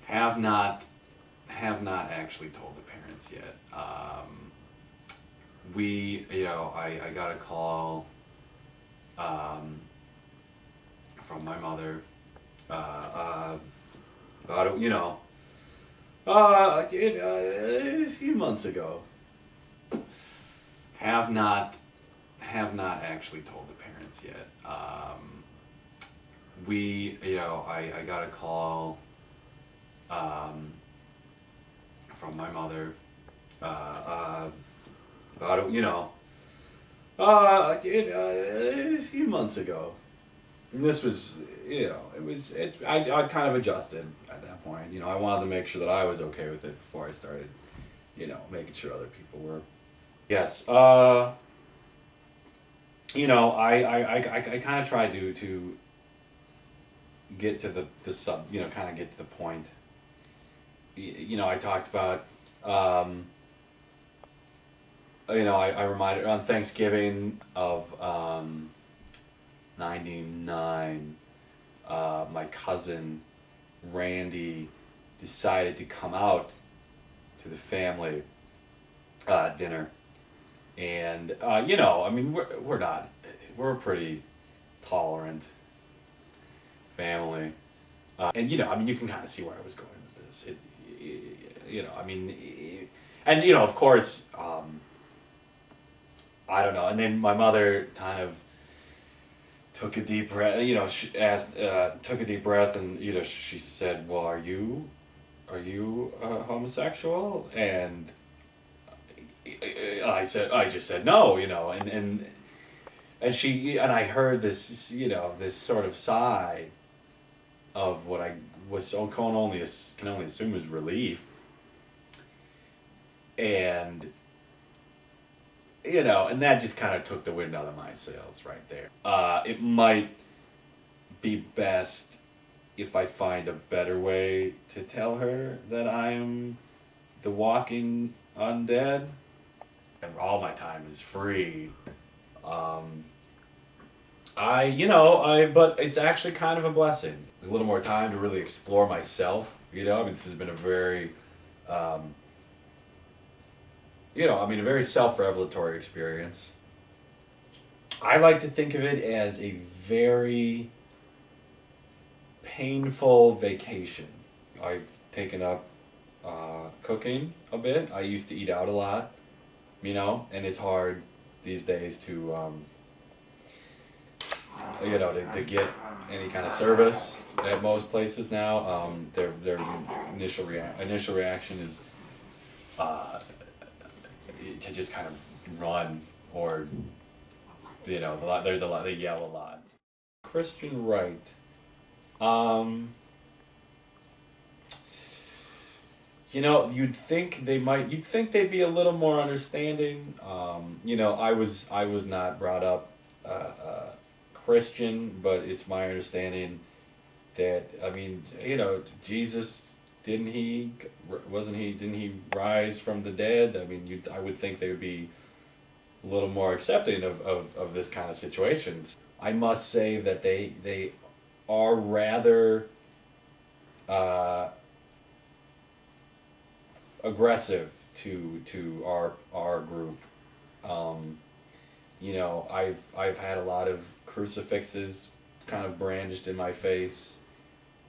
Have not actually told the parents yet. I got a call from my mother about a few months ago. Have not actually told the parents yet. I got a call from my mother about a few months ago. And this was, I kind of adjusted at that point. I wanted to make sure that I was okay with it before I started, making sure other people were. Yes. I kind of tried to get to the sub, kind of get to the point. I talked about, I reminded her on Thanksgiving of 99, my cousin Randy decided to come out to the family dinner. And, we're a pretty tolerant family. And, you can kind of see where I was going with this. Of course, I don't know. And then my mother kind of took a deep breath, took a deep breath and, she said, well, are you homosexual? And I just said no, and I heard this, this sort of sigh of what I can only assume is relief. And and that just kind of took the wind out of my sails right there. It might be best if I find a better way to tell her that I'm the walking undead. And all my time is free. But it's actually kind of a blessing. A little more time to really explore myself. This has been a very, a very self-revelatory experience. I like to think of it as a very painful vacation. I've taken up cooking a bit. I used to eat out a lot, and it's hard these days to get any kind of service at most places now. Their initial reaction is to just kind of run, or there's a lot, they yell a lot. Christian right. You'd think they'd be a little more understanding. I was not brought up Christian, but it's my understanding that, Jesus, didn't he rise from the dead? I would think they would be a little more accepting of this kind of situation. I must say that they are rather aggressive to our group. I've had a lot of crucifixes kind of brandished in my face,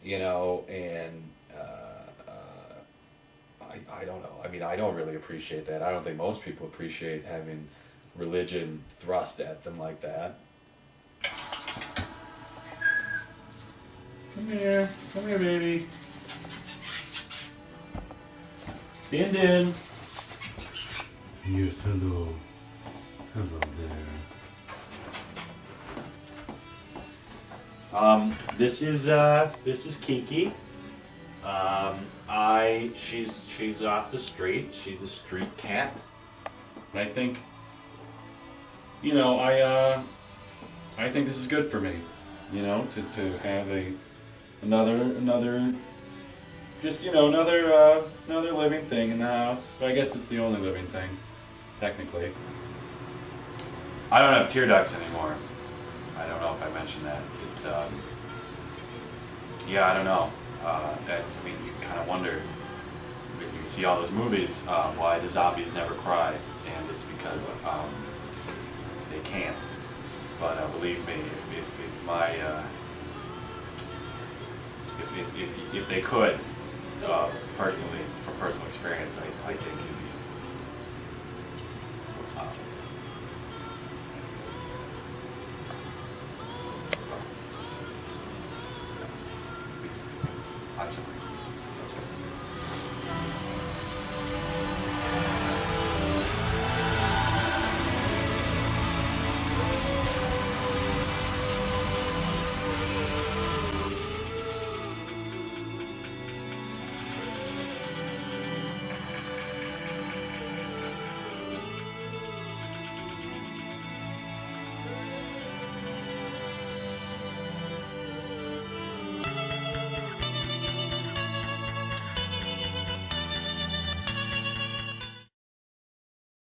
and I don't know. I don't really appreciate that. I don't think most people appreciate having religion thrust at them like that. Come here, baby. Din. Yes, hello. Hello there. This is Kiki. She's off the street. She's a street cat. And I think, I think this is good for me, to have another living thing in the house. I guess it's the only living thing, technically. I don't have tear ducts anymore. I don't know if I mentioned that. It's Yeah, I don't know. That I mean, you kind of wonder when you see all those movies why the zombies never cry, and it's because they can't. But believe me, if my if they could, personally, from personal experience, I think it'd be. I'm sorry.